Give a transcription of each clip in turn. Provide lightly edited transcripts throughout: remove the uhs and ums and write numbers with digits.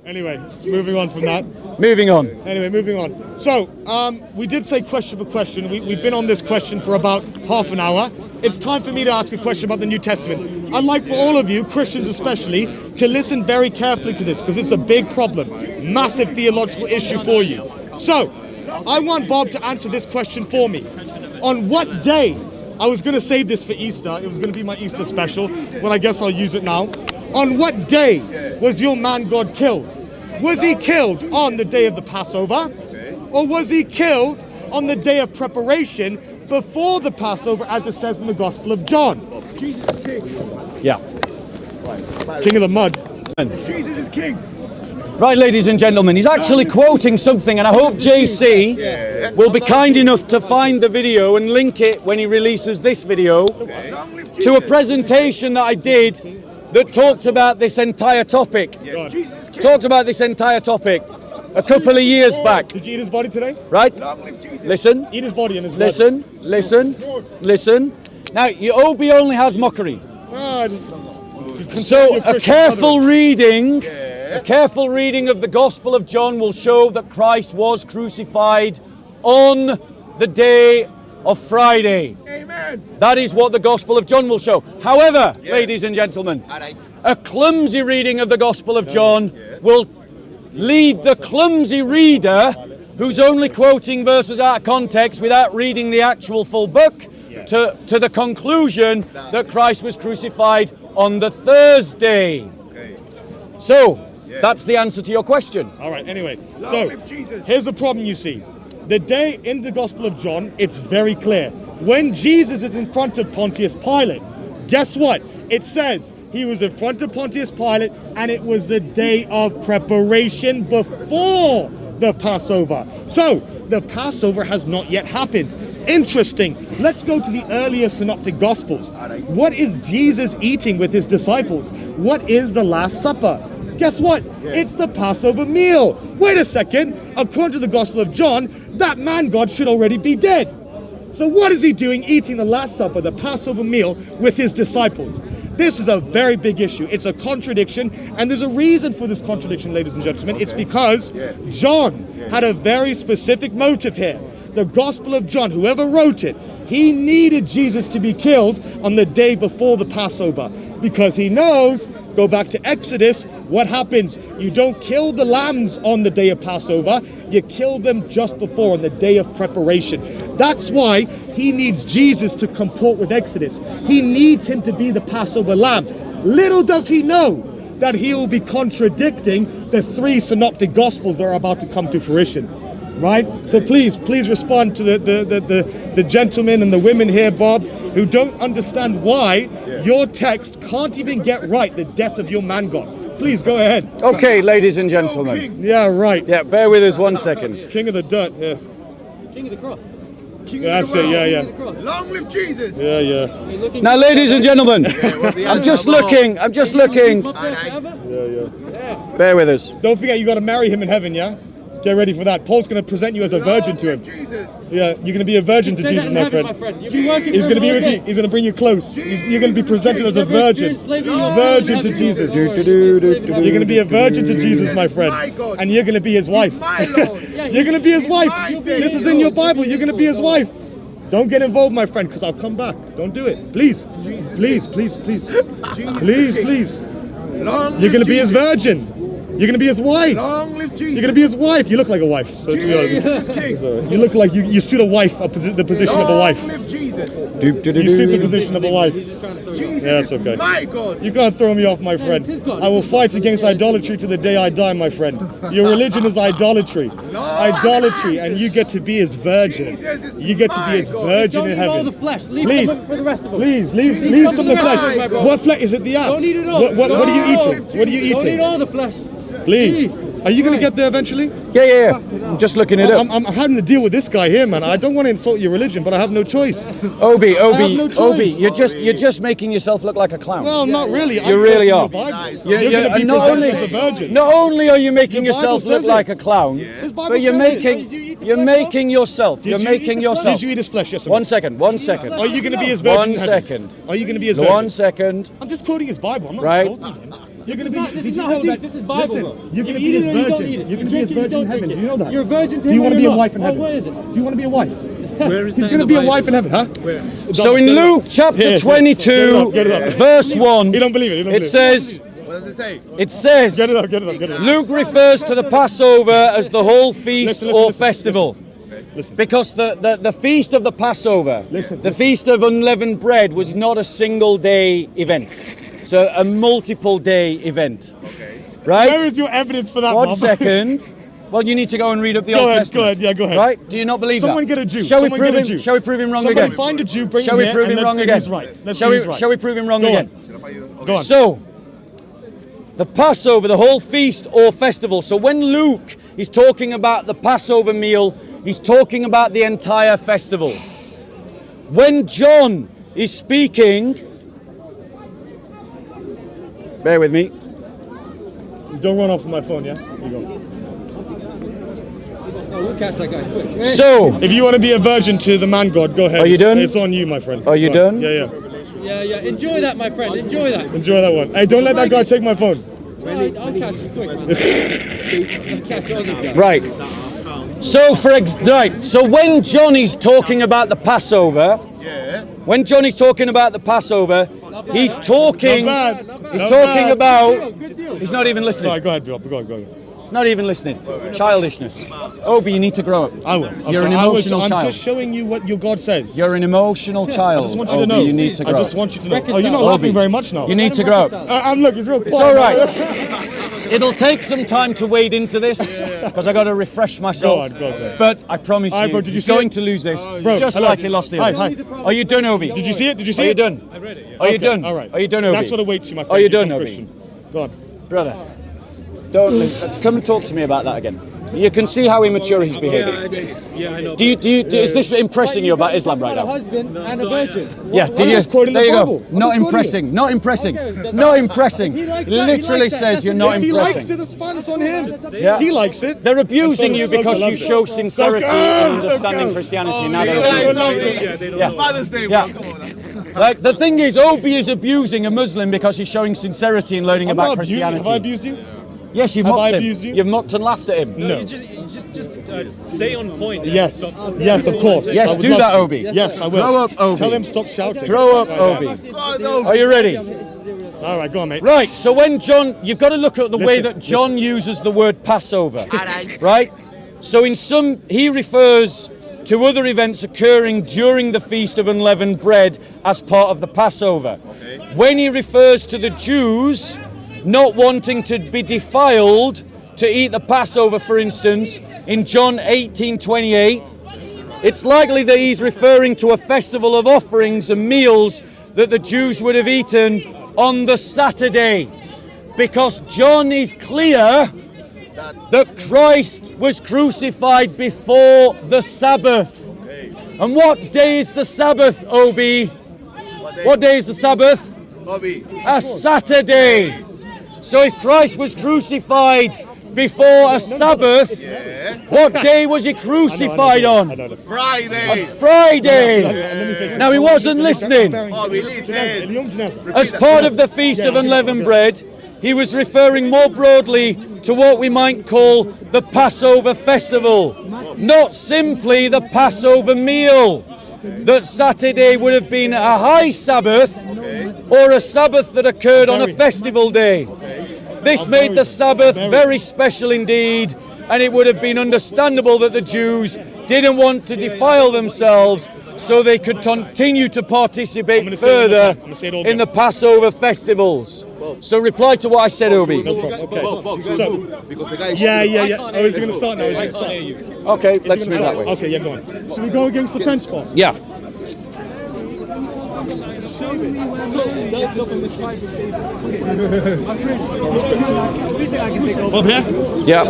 Anyway, moving on from that. Moving on. Anyway, moving on. So, we did say question for question. We've been on this question for about half an hour. It's time for me to ask a question about the New Testament. I'd like for all of you, Christians especially, to listen very carefully to this because it's a big problem. Massive theological issue for you. So, I want Bob to answer this question for me. On what day, I was going to save this for Easter. It was going to be my Easter special. Well, I guess I'll use it now. On what day was your man God killed? Was he killed on the day of the Passover? Or was he killed on the day of preparation before the Passover, as it says in the Gospel of John? Jesus is king. Yeah. King of the mud. Jesus is king. Right, ladies and gentlemen, he's actually quoting something, and I hope JC will be kind enough to find the video and link it when he releases this video to a presentation that I did that talked about this entire topic. Talked about this entire topic a couple of years back. Did you eat his body today? Right? Listen. Eat his body and his blood. Listen. Now, your Obi only has mockery. So a careful reading of the Gospel of John will show that Christ was crucified on the day of Friday. Amen. That is what the Gospel of John will show. However, ladies and gentlemen, a clumsy reading of the Gospel of John will lead the clumsy reader, who's only quoting verses out of context without reading the actual full book, to the conclusion that Christ was crucified on the Thursday. So, that's the answer to your question. All right, anyway. So, here's the problem you see. The day in the Gospel of John, it's very clear. When Jesus is in front of Pontius Pilate, guess what? It says he was in front of Pontius Pilate and it was the day of preparation before the Passover. So, the Passover has not yet happened. Interesting. Let's go to the earlier synoptic Gospels. What is Jesus eating with his disciples? What is the Last Supper? Guess what? It's the Passover meal. Wait a second. According to the Gospel of John, that man God should already be dead. So what is he doing eating the Last Supper, the Passover meal, with his disciples? This is a very big issue. It's a contradiction, and there's a reason for this contradiction, ladies and gentlemen. It's because John had a very specific motive here. The Gospel of John, whoever wrote it, he needed Jesus to be killed on the day before the Passover because he knows, go back to Exodus, what happens? You don't kill the lambs on the day of Passover, you kill them just before, on the day of preparation. That's why he needs Jesus to comport with Exodus. He needs him to be the Passover lamb. Little does he know that he will be contradicting the 3 synoptic Gospels that are about to come to fruition. Right? So please respond to the gentlemen and the women here, Bob, who don't understand why your text can't even get right the death of your man God. Please go ahead. Okay, ladies and gentlemen. Yeah, right. Yeah, bear with us 1 second. King of the dirt, yeah. King of the cross. That's it, yeah. Long live Jesus. Yeah. Now, ladies and gentlemen, I'm just looking. Yeah. Bear with us. Don't forget, you got to marry him in heaven, yeah? Get ready for that. Paul's going to present you as a virgin to him. Yeah, you're going to be a virgin to Jesus, my friend. He's going to be with you. He's going to bring you close. You're going to be presented as a virgin. Virgin to Jesus. You're going to be a virgin to Jesus, my friend. And you're going to be his wife. You're going to be his wife. This is in your Bible. You're going to be his wife. Don't get involved, my friend, because I'll come back. Don't do it. Please. Please. You're going to be his virgin. You're going to be his wife. Long live Jesus. You're going to be his wife. You look like a wife. So to be honest, you look like you suit a wife, the position of a wife. Long live Jesus. You suit the position of a wife. Jesus Yeah, that's okay. my God. You can't throw me off, my friend. I will fight against idolatry to the day I die, my friend. Your religion is idolatry. Idolatry, and you get to be his virgin. You get to be his virgin in heaven. Please, leave some of the flesh. What flesh? Is it the ass? What are you eating? What are you eating? Don't eat all the flesh. Please. Are you going to get there eventually? Yeah. I'm just looking it up. I'm having to deal with this guy here, man. I don't want to insult your religion, but I have no choice. Obi, you're just making yourself look like a clown. Well, not really. You really are. You're going to be presented as a virgin. Not only are you making yourself look like a clown, but you're making yourself. Did you eat his flesh? Yes or no? 1 second. Are you going to be his virgin? 1 second. Are you going to be his virgin? 1 second. I'm just quoting his Bible. I'm not insulting him. You're gonna be. This Did is you not know hadith, that? this is Bible. Listen, Bro. you're gonna You be eat his it or you don't virgin. eat it. You're gonna You be his drink it or you virgin in don't heaven. drink Do you know that? You're a virgin to Do you him want or to be you're a not? wife in heaven? Where is it? Do you want to be a wife? Where is He's that gonna in be the a wife in Bible? heaven, huh? Where? So in Luke chapter 22, Get it up. verse 1, You don't believe it. You don't it believe says, What does it say? it says, Get it up. Get it up. Get it up. Luke refers to the Passover as the whole feast Listen, or listen, festival. Listen. Because the feast of the Passover, Listen, the feast of unleavened bread was not a single day event. So a multiple day event. Okay. Right? Where is your evidence for that? One Bob? second. Well, you need to go and read up the Go Old ahead, Testament. go ahead, yeah, go ahead. Right? Do you not believe Someone that? get a Jew. Shall we Someone prove get a him? Jew. Shall we prove him wrong Somebody again? find a Jew, bring Shall him we here, prove and him let's wrong see again? who's right. Let's Shall see we? who's right. Shall we prove him wrong Go again? on. Go on. So, the Passover, the whole feast or festival. So when Luke is talking about the Passover meal, he's talking about the entire festival. When John is speaking, bear with me. Don't run off with my phone, yeah? Here you go. Oh, we'll catch that guy quick. So, If you want to be a virgin to the man God, go ahead. Are you done? It's on you, my friend. Are you Go on. done? Yeah. Yeah. Enjoy that, my friend. Enjoy that. Enjoy that one. Hey, don't let that guy take my phone. I'll catch you quick, man. I'll catch all these guys. right. So so when John is talking about the Passover, Yeah. when John is talking about the Passover, he's talking. Not bad. He's Not talking bad. about. Good deal. He's not even listening. Sorry, go ahead, Bob. Go on. He's not even listening. Childishness. Obi, you need to grow up. I will. You're an sorry, emotional I'm child. just showing you what your God says. You're an emotional child. I just want you to Obi, know. you need to grow I just up. want you to know. Oh, Reconcile. you're not Obi, laughing very much now. You need to grow up. Look, it's real quiet. It's all right. It'll take some time to wade into this because I got to refresh myself. Go on. But I promise All right, you, bro, did you he's see going it? to lose this, Bro, just hello. like he lost the Hi, others. hi. Are you done, Obi? Did you see it? Are you done? I read it, yeah. Are you Okay, done? All right. Are you done, Obi? That's what awaits you, my friend. Are you if done, become Obi? Christian. Go on. Brother, don't listen. Come and talk to me about that again. You can see how immature he's behaving. Yeah, I know. Is this impressing you about Islam right Got a now? husband and a virgin. Yeah, did I'm you? just quoting the There you Bible. go. I'm Not just quoting impressing. it. Not impressing. Okay, Not impressing. He likes that, he Literally likes that. says That's you're what not If he likes it, impressing. it's fine. It's on him. Yeah. He likes it. They're abusing So- you so because good, you so show good. sincerity So good, and so understanding good. Christianity. Now yeah, they're yeah, abusing. yeah, They don't Yeah. know. Father's Day, Yeah. bro. Come on. Like the thing is, Obi is abusing a Muslim because he's showing sincerity in learning I'm about not abusing. Christianity. Have I abused you? Yes, you've Have mocked I him. abused you? You've mocked and laughed at him. No. Just stay on point. Yes. Yes, of course. Yes, I would do love that, to. Obi. Yes, I will. Grow up, Obi. Tell him stop shouting. Grow up, Like Obi. that. God, no. Are you ready? All right, go on, mate. Right, so when John, you've got to look at the way Listen, that John uses the word Passover. Alright. Right? So in some, he refers to other events occurring during the Feast of Unleavened Bread as part of the Passover. When he refers to the Jews not wanting to be defiled to eat the Passover, for instance, in John 18:28, it's likely that he's referring to a festival of offerings and meals that the Jews would have eaten on the Saturday, because John is clear that Christ was crucified before the Sabbath. And what day is the Sabbath, Obi? What day is the Sabbath? Bobby. A Saturday. So if Christ was crucified before a Sabbath, what day was he crucified I on? know that. Friday. Friday. Now he wasn't listening. Bobby, listen. As part of the Feast of Unleavened Bread, he was referring more broadly to what we might call the Passover festival, not simply the Passover meal. That Saturday would have been a high Sabbath or a Sabbath that occurred on a festival day. This made the Sabbath very special indeed, and it would have been understandable that the Jews didn't want to defile themselves so they could continue to participate further in the Passover festivals. So reply to what I said, Obi. No problem. Okay. So, Because the guy. yeah. Oh, is he going to start now? Is he going to start? Okay, let's move that way. Okay, yeah, go on. Should we go against the fence spot? Yeah. Up here? Yeah.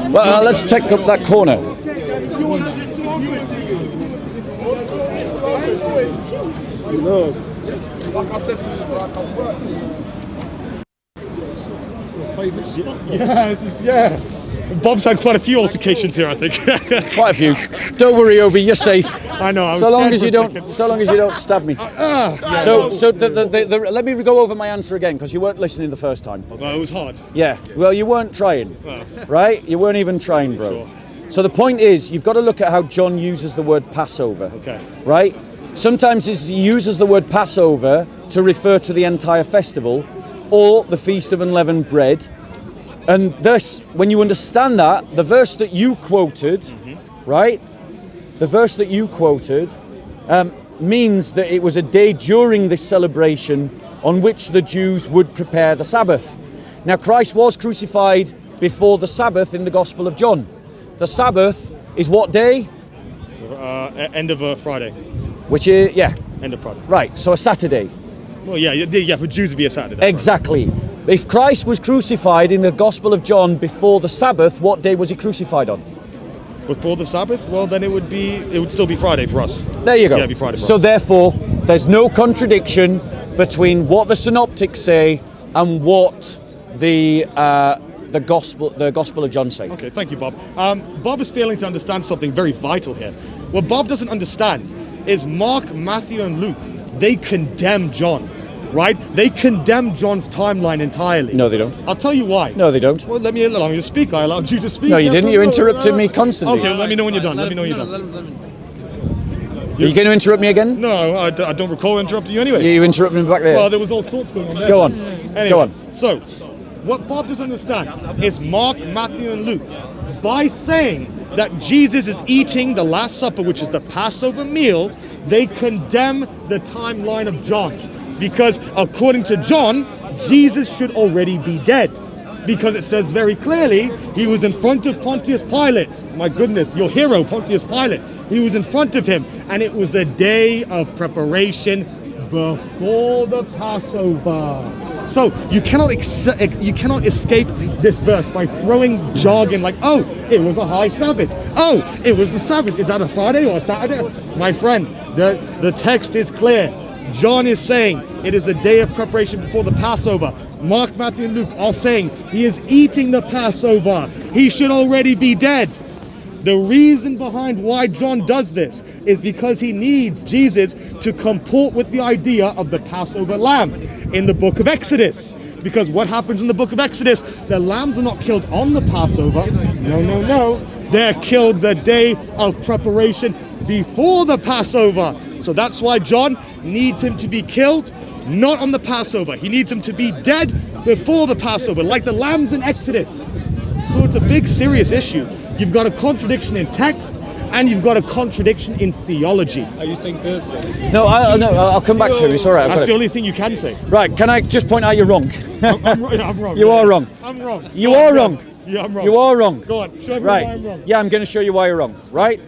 Well, let's take up that corner. Yeah, this is, yeah. Bob's had quite a few altercations here, I think. Quite a few. Don't worry, Obi, you're safe. I know. I was So long scared as for you a don't, second. so long as you don't stab me. Let me go over my answer again because you weren't listening the first time. Well, it was hard. Yeah. Well, you weren't trying, Oh. right? You weren't even trying, bro. Sure. So the point is, you've got to look at how John uses the word Passover. Okay. Right? Sometimes he uses the word Passover to refer to the entire festival or the Feast of Unleavened Bread. And thus, when you understand that, the verse that you quoted, right? The verse that you quoted means that it was a day during this celebration on which the Jews would prepare the Sabbath. Now, Christ was crucified before the Sabbath in the Gospel of John. The Sabbath is what day? So, end of Friday. Which is, yeah, End of Friday. right, so a Saturday. Well, yeah, for Jews it'd be a Saturday. that's Exactly. If Christ was crucified in the Gospel of John before the Sabbath, what day was he crucified on? right. Before the Sabbath, well, then it would still be Friday for us. There you go. Yeah, it'd be Friday for So us. therefore, there's no contradiction between what the synoptics say and what the Gospel of John say. Okay, thank you, Bob. Bob is failing to understand something very vital here. What Bob doesn't understand is Mark, Matthew, and Luke, they condemn John, right? They condemn John's timeline entirely. No, they don't. I'll tell you why. No, they don't. Well, allow me to speak. I allowed you to speak. No, you Yes didn't. or You no? interrupted me constantly. Okay, let me know when you're done. Let me know when you're done. Are you going to interrupt me again? No, I don't recall interrupting you anyway. You interrupted me back there. Well, there was all sorts going on there. Go on. Anyway, Go on. So, what Bob doesn't understand is Mark, Matthew, and Luke, by saying that Jesus is eating the Last Supper, which is the Passover meal, they condemn the timeline of John. Because according to John, Jesus should already be dead. Because it says very clearly, he was in front of Pontius Pilate. My goodness, your hero, Pontius Pilate. He was in front of him, and it was the day of preparation before the Passover. So you cannot escape this verse by throwing jargon like, oh, it was a high Sabbath. Oh, it was a Sabbath. Is that a Friday or a Saturday? My friend, the text is clear. John is saying it is the day of preparation before the Passover. Mark, Matthew, and Luke are saying he is eating the Passover. He should already be dead. The reason behind why John does this is because he needs Jesus to comport with the idea of the Passover lamb in the book of Exodus. Because what happens in the book of Exodus, the lambs are not killed on the Passover. No. They're killed the day of preparation before the Passover. So that's why John needs him to be killed, not on the Passover. He needs him to be dead before the Passover, like the lambs in Exodus. So it's a big, serious issue. You've got a contradiction in text, and you've got a contradiction in theology. Are you saying Thursday? No, I'll come back to it. It's all right. I've That's got the it. only thing you can say. Right, can I just point out you're wrong? I'm wrong. You are wrong. I'm wrong. You are wrong. Yeah, I'm wrong. You are wrong. Go on, show everyone Right. why I'm wrong. Yeah, I'm going to show you why you're wrong. Right?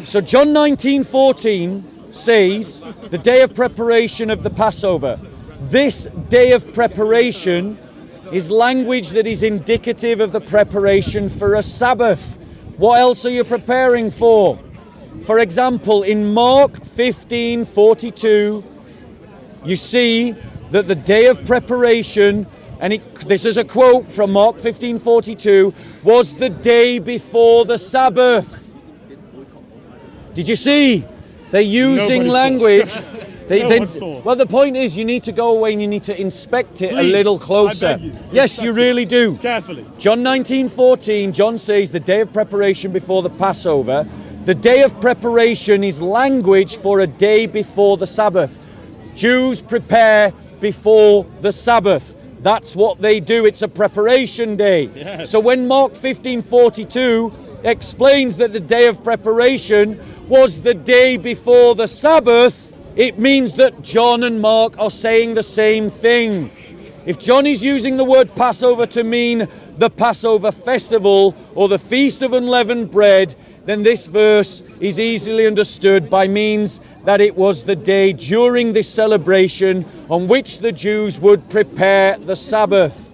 So John 19:14 says the day of preparation of the Passover. This day of preparation is language that is indicative of the preparation for a Sabbath. What else are you preparing for? For example, in Mark 15:42, you see that the day of preparation, and this is a quote from Mark 15:42, was the day before the Sabbath. Did you see? They're using Nobody saw. language. No one saw. Well, the point is, you need to go away and you need to inspect it a Please, little I closer. beg you. Yes, you Inspect really it. do. Carefully. John 19:14, John says the day of preparation before the Passover. The day of preparation is language for a day before the Sabbath. Jews prepare before the Sabbath. That's what they do. It's a preparation day. Yes. So when Mark 15:42 explains that the day of preparation was the day before the Sabbath, it means that John and Mark are saying the same thing. If John is using the word Passover to mean the Passover festival or the Feast of Unleavened Bread, then this verse is easily understood by means that it was the day during this celebration on which the Jews would prepare the Sabbath.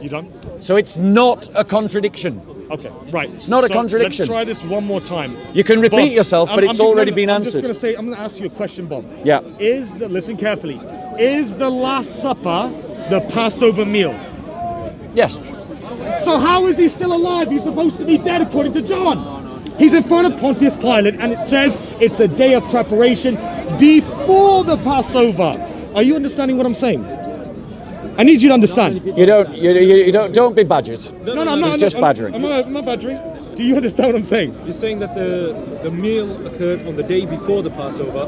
You done? So it's not a contradiction. Okay, right. It's not a contradiction. Let's try this one more time. You can repeat Bob, yourself, but it's already been I'm just answered. I'm going to ask you a question, Bob. Yeah. Listen carefully. Is the Last Supper the Passover meal? Yes. So how is he still alive? He's supposed to be dead according to John. He's in front of Pontius Pilate, and it says it's a day of preparation before the Passover. Are you understanding what I'm saying? I need you to understand. You don't be badgered. No, I'm not. It's just badgering. I'm not badgering. Do you understand what I'm saying? You're saying that the meal occurred on the day before the Passover.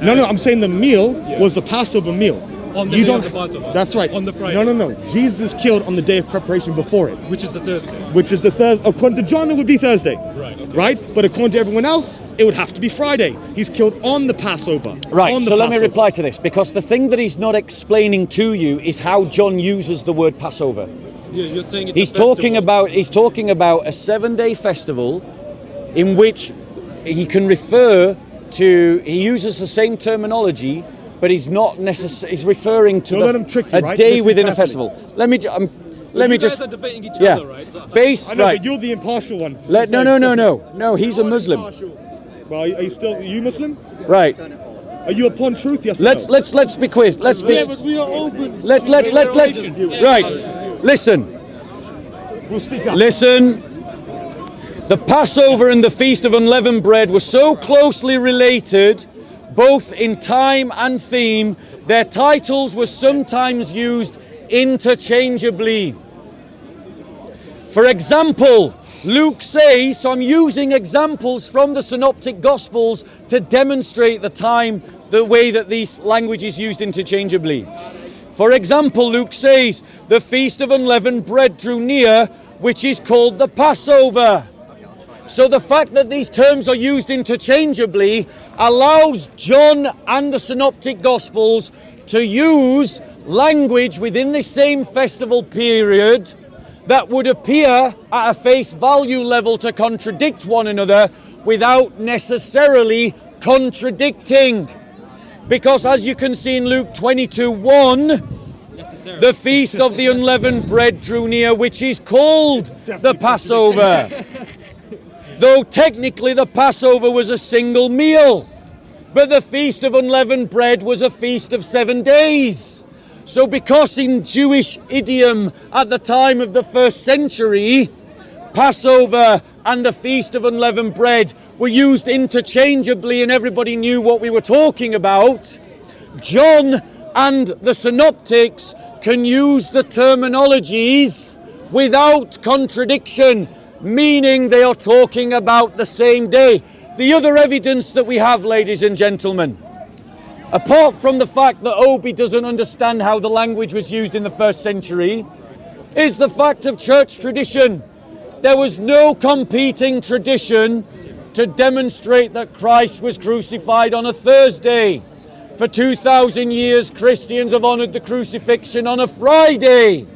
No, I'm saying the meal was the Passover meal. On the day of the Passover. That's right. On the Friday. No. Jesus is killed on the day of preparation before it. Which is the Thursday. Which is the Thursday. According to John, it would be Thursday. Right. Okay. Right? But according to everyone else, it would have to be Friday. He's killed on the Passover. Right, On the so let me Passover. reply to this, because the thing that he's not explaining to you is how John uses the word Passover. Yeah, you're saying it's He's talking about a 7-day festival in which he can refer to, he uses the same terminology, but he's not necessarily, he's referring to Don't let him trick you, a right? day Listen within a carefully. festival. Let me you just, guys are debating each yeah, other, right? I know, right. but you're the impartial one. No, he's a Muslim. Well, are you Muslim? Right. Are you upon truth? Yes. or Let's be quiz. Let's be. Yeah, but we are open. Right. Listen. no? We'll speak up. Listen. The Passover and the Feast of Unleavened Bread were so closely related, both in time and theme, their titles were sometimes used interchangeably. For example, Luke says, so I'm using examples from the Synoptic Gospels to demonstrate the way that these languages used interchangeably. For example, Luke says, the Feast of Unleavened Bread drew near, which is called the Passover. So the fact that these terms are used interchangeably allows John and the Synoptic Gospels to use language within the same festival period that would appear at a face value level to contradict one another without necessarily contradicting. Because as you can see in Luke 22:1, the Feast of the Unleavened Bread drew near, which is called the Passover. Though technically the Passover was a single meal, but the Feast of Unleavened Bread was a feast of 7 days. So because in Jewish idiom at the time of the 1st century, Passover and the Feast of Unleavened Bread were used interchangeably and everybody knew what we were talking about, John and the Synoptics can use the terminologies without contradiction, meaning they are talking about the same day. The other evidence that we have, ladies and gentlemen, apart from the fact that Obi doesn't understand how the language was used in the 1st century, is the fact of church tradition. There was no competing tradition to demonstrate that Christ was crucified on a Thursday. For 2,000 years, Christians have honored the crucifixion on a Friday.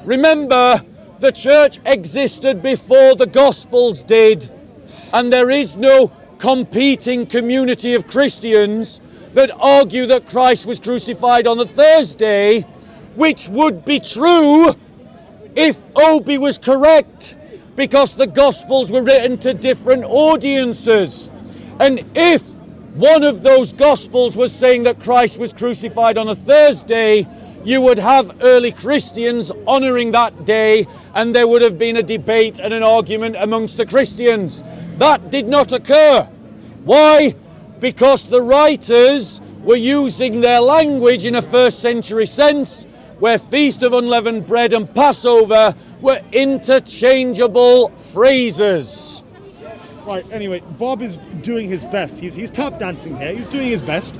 Remember, the church existed before the Gospels did, and there is no competing community of Christians that argue that Christ was crucified on a Thursday, which would be true if Obi was correct, because the Gospels were written to different audiences. And if one of those Gospels was saying that Christ was crucified on a Thursday, you would have early Christians honoring that day, and there would have been a debate and an argument amongst the Christians. That did not occur. Why? Because the writers were using their language in a 1st century sense, where Feast of Unleavened Bread and Passover were interchangeable phrases. Right, anyway, Bob is doing his best. He's tap dancing here. He's doing his best.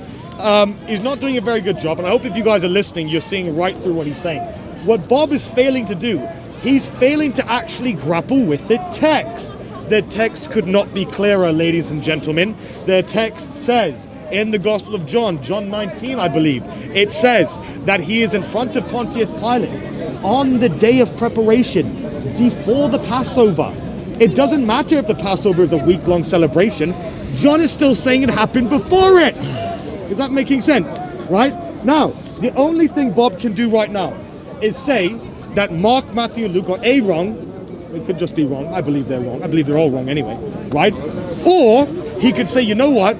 He's not doing a very good job, and I hope if you guys are listening, you're seeing right through what he's saying. What Bob is failing to do, he's failing to actually grapple with the text. The text could not be clearer, ladies and gentlemen. The text says, in the Gospel of John, John 19, I believe, it says that he is in front of Pontius Pilate on the day of preparation, before the Passover. It doesn't matter if the Passover is a week-long celebration. John is still saying it happened before it. Is that making sense? Right? Now, the only thing Bob can do right now is say that Mark, Matthew, and Luke are A, wrong. It could just be wrong. I believe they're wrong. I believe they're all wrong anyway. Right? Or he could say, you know what?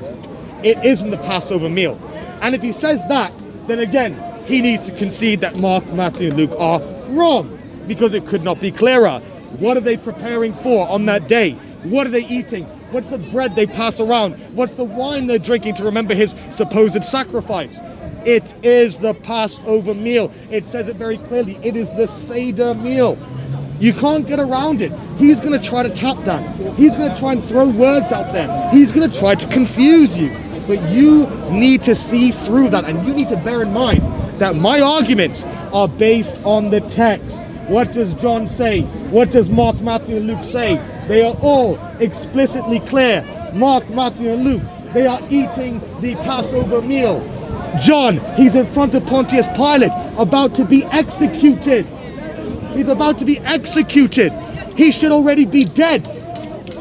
It isn't the Passover meal. And if he says that, then again, he needs to concede that Mark, Matthew, and Luke are wrong. because it could not be clearer. What are they preparing for on that day? What are they eating? What's the bread they pass around? What's the wine they're drinking to remember his supposed sacrifice? It is the Passover meal. It says it very clearly. It is the Seder meal. You can't get around it. He's going to try to tap dance. He's going to try and throw words out there. He's going to try to confuse you. But you need to see through that, and you need to bear in mind that my arguments are based on the text. What does John say? What does Mark, Matthew, and Luke say? They are all explicitly clear. Mark, Matthew, and Luke, they are eating the Passover meal. John, he's in front of Pontius Pilate, about to be executed. He's about to be executed. He should already be dead,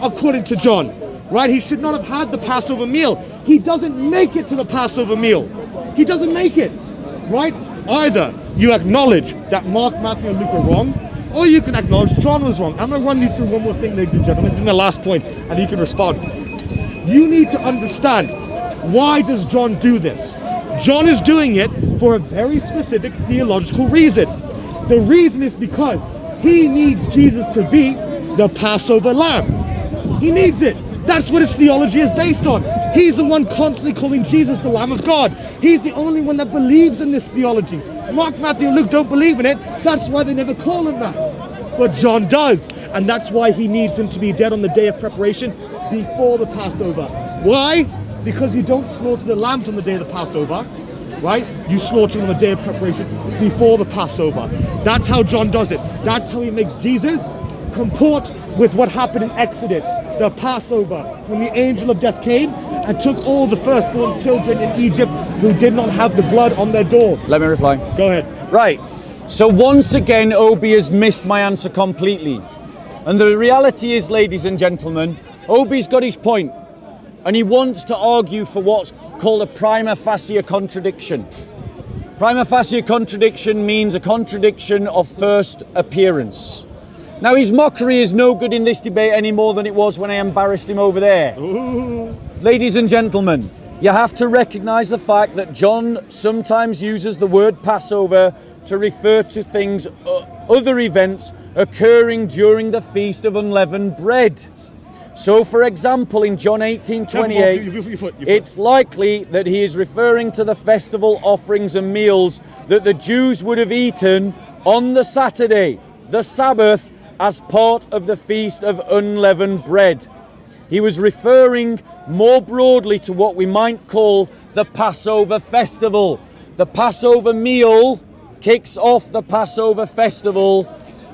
according to John. Right? He should not have had the Passover meal. He doesn't make it to the Passover meal. He doesn't make it. Right? Either you acknowledge that Mark, Matthew, and Luke are wrong, or you can acknowledge John was wrong. I'm going to run you through one more thing, ladies and gentlemen. This is my last point, and you can respond. You need to understand, why does John do this? John is doing it for a very specific theological reason. The reason is because he needs Jesus to be the Passover lamb. He needs it. That's what his theology is based on. He's the one constantly calling Jesus the Lamb of God. He's the only one that believes in this theology. Mark, Matthew, and Luke don't believe in it. That's why they never call him that. But John does. And that's why he needs him to be dead on the day of preparation before the Passover. Why? Because you don't slaughter the lambs on the day of the Passover. Right? You slaughter them on the day of preparation before the Passover. That's how John does it. That's how he makes Jesus comport with what happened in Exodus, the Passover, when the angel of death came and took all the firstborn children in Egypt who did not have the blood on their doors. Let me reply. Go ahead. Right. So once again, Obi has missed my answer completely. And the reality is, ladies and gentlemen, Obi's got his point, and he wants to argue for what's called a prima facie contradiction. Prima facie contradiction means a contradiction of first appearance. Now, his mockery is no good in this debate any more than it was when I embarrassed him over there. Ooh. Ladies and gentlemen, you have to recognize the fact that John sometimes uses the word Passover to refer to things, other events occurring during the Feast of Unleavened Bread. So, for example, in John 18:28, it's likely that he is referring to the festival offerings and meals that the Jews would have eaten on the Saturday, the Sabbath, as part of the Feast of Unleavened Bread. He was referring more broadly to what we might call the Passover festival. The Passover meal kicks off the Passover festival,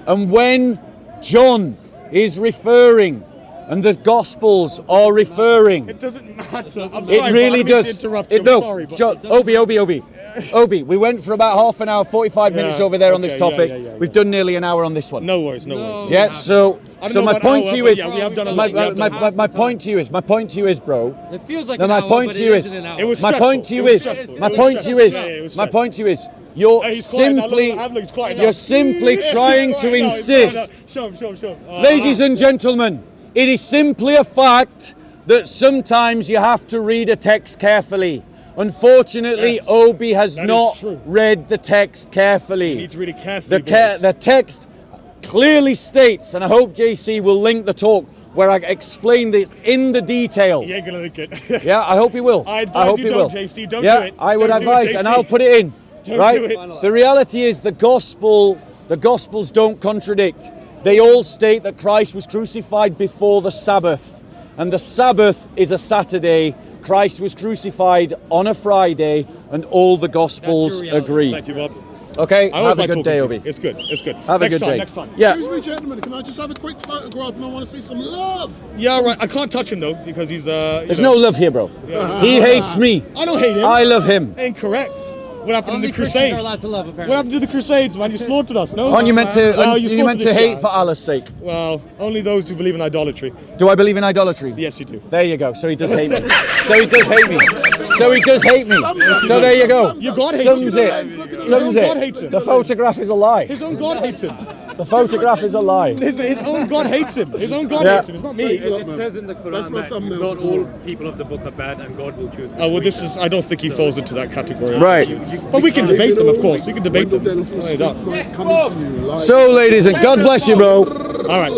and when John is referring, and the Gospels are referring, it doesn't matter. I'm it sorry, really does. Sorry, but... Obi, we went for about half an hour, 45 minutes over there on this topic. We've done nearly an hour on this one. No worries, no worries. Yeah, so my point to you is, my point to you is, bro. It feels like my point to you is, my point to you is, you're simply trying to insist. Ladies and gentlemen, it is simply a fact that sometimes you have to read a text carefully. Unfortunately, yes, Obi has not read the text carefully. You need to read it carefully. The text clearly states, and I hope JC will link the talk where I explain this in the detail. He ain't gonna link it. Yeah, I hope he will. I advise you don't, JC. Don't do it. I would advise, and I'll put it in. Don't right? do it. The reality is the Gospels don't contradict. They all state that Christ was crucified before the Sabbath, and the Sabbath is a Saturday. Christ was crucified on a Friday, and all the Gospels agree. Thank you, Bob. Okay, have a good day, Obi. It's good, it's good. Have a good day. Next time. Yeah. Excuse me, gentlemen, can I just have a quick photograph and I want to see some love? Yeah, right. I can't touch him, though, because he's, There's no love here, bro. Yeah. He hates me. I don't hate him. I love him. Incorrect. What happened in the Crusades? Are allowed to love, apparently. What happened to the Crusades, man? You slaughtered us, no? Aren't you meant to hate for Allah's sake? Well, only those who believe in idolatry. Do I believe in idolatry? Yes, you do. There you go. So he does hate me. So he does hate me. So there you go. Your God hates Sums you. it. Sums God it. hates him. The photograph is a lie. His own God hates him. The photograph is a lie. His own God hates him. His own God Yeah. hates him. It's not me. It says in the That's Quran my that thumbnail. not all people of the book are bad and God will choose. Well, this is. I don't think he falls into that category. Right. But we can debate them, of course. We can debate them. Wendell from No, you don't. Street coming to you live. So, ladies and God bless you, bro. All right,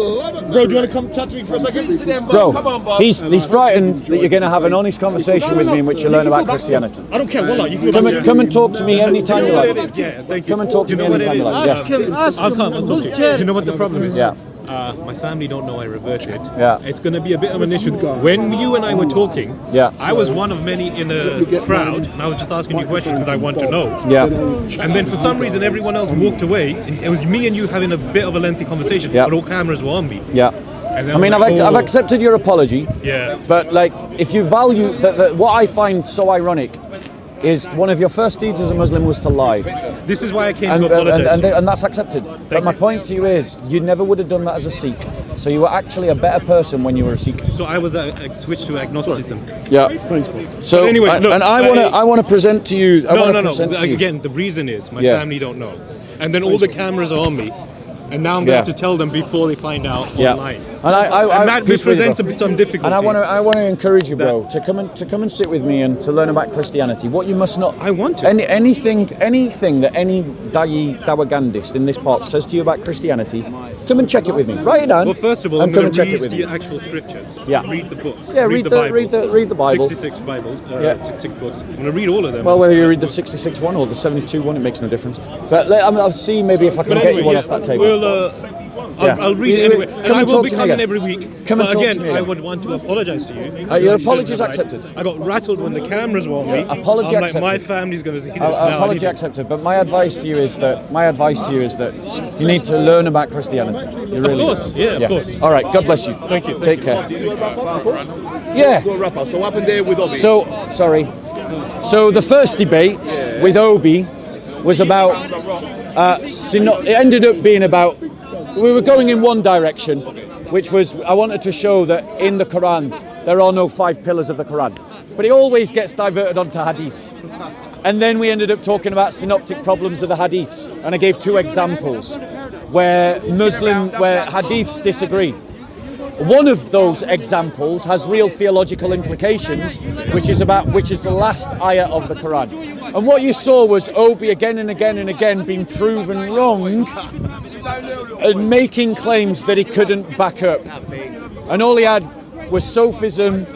bro. Do you want to come chat to me for a second? Bro, he's frightened that you're going to have an honest conversation with me in which you learn about Christianity. I don't care. Wallah, you can go back to Come and talk to me anytime you like. Yeah, thank you. Come and talk to me anytime you like. Yeah. I'll come. Do you know what the problem is? Yeah. My family don't know I reverted. Yeah. It's going to be a bit of an issue. When you and I were talking, Yeah. I was one of many in the crowd, and I was just asking you questions because I want to know. Yeah. And then for some reason, everyone else walked away. And it was me and you having a bit of a lengthy conversation, Yeah. but all cameras were on me. Yeah. And then I mean, was like, I've oh. accepted your apology. Yeah. But like, if you value what I find so ironic is one of your first deeds as a Muslim was to lie, This is why I came and to apologize. and that's accepted. But my point to you is, you never would have done that as a Sikh. So you were actually a better person when you were a Sikh. So I was switched to agnosticism. Yeah. So But anyway, look, and I want to present to you. No. Again, the reason is my family don't know, and then all the cameras are on me, and now I'm gonna Yeah. have to tell them before they find out Yeah. online. And And that peace with you, presents bro. some difficulties. And I want to encourage you, bro, to come and sit with me and to learn about Christianity. What you must not. I want to. Anything that any dawagandist in this pot says to you about Christianity, come and check it with me. Write it down. Well, first of all, and I'm come going and to check it read with the me. actual scriptures. Yeah. Read the books. Yeah, read the Bible. 66 Bible. Yeah. 66 books. I'm going to read all of them. Well, whether you read the 66 one or the 72 one, it makes no difference. But I'll see maybe if I can but get you one yeah, off that table. We'll, Yeah. I'll read it anyway. And Come I and will talk be to me coming again. every week. Come and but talk again, to me I again. would want to apologize to you. Your apology is accepted. I got rattled when the cameras were on me. Apology I'm accepted. like, my family's going to see this now. Apology accepted, but my advice to you is that you need to learn about Christianity. You really course, do. yeah, of course. All right, God bless you. Thank you. Take care. You got wrap up before? Yeah. Got wrap up. So what happened there with Obi? So sorry. So the first debate with Obi was about. It ended up being about. We were going in one direction, which was I wanted to show that in the Qur'an there are no 5 pillars of the Qur'an, but it always gets diverted onto hadiths. And then we ended up talking about synoptic problems of the hadiths, and I gave 2 examples where hadiths disagree. One of those examples has real theological implications, which is the last ayah of the Quran. And what you saw was Obi again and again and again being proven wrong and making claims that he couldn't back up. And all he had was sophism,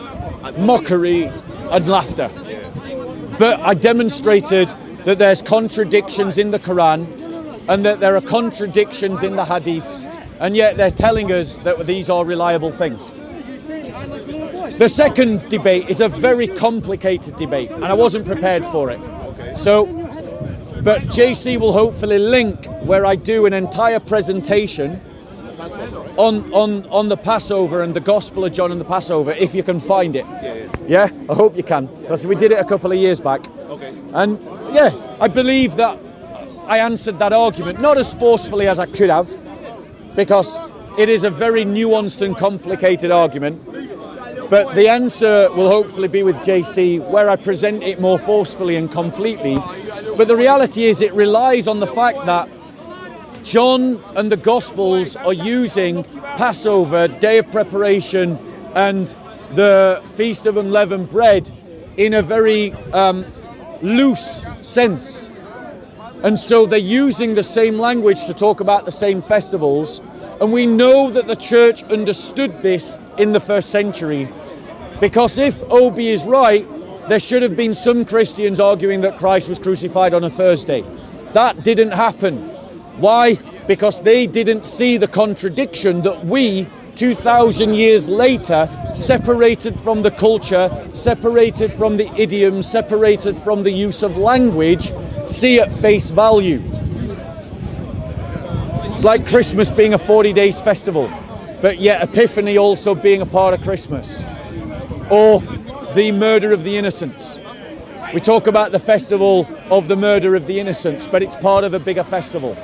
mockery, and laughter. But I demonstrated that there's contradictions in the Quran and that there are contradictions in the hadiths, and yet they're telling us that these are reliable things. The second debate is a very complicated debate, and I wasn't prepared for it. But JC will hopefully link where I do an entire presentation on the Passover and the Gospel of John and the Passover, if you can find it. Yeah, I hope you can, because we did it a couple of years back. Okay. And yeah, I believe that I answered that argument, not as forcefully as I could have, because it is a very nuanced and complicated argument. But the answer will hopefully be with JC, where I present it more forcefully and completely. But the reality is it relies on the fact that John and the Gospels are using Passover, Day of Preparation, and the Feast of Unleavened Bread in a very loose sense. And so they're using the same language to talk about the same festivals. And we know that the church understood this in the first century, because if Obi is right, there should have been some Christians arguing that Christ was crucified on a Thursday. That didn't happen. Why? Because they didn't see the contradiction that we, 2,000 years later, separated from the culture, separated from the idiom, separated from the use of language, see at face value. It's like Christmas being a 40 days festival, but yet Epiphany also being a part of Christmas. Or the murder of the innocents. We talk about the festival of the murder of the innocents, but it's part of a bigger festival.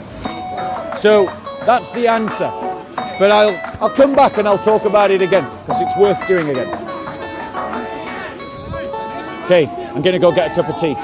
So that's the answer. But I'll come back and I'll talk about it again, because it's worth doing again. Okay, I'm going to go get a cup of tea.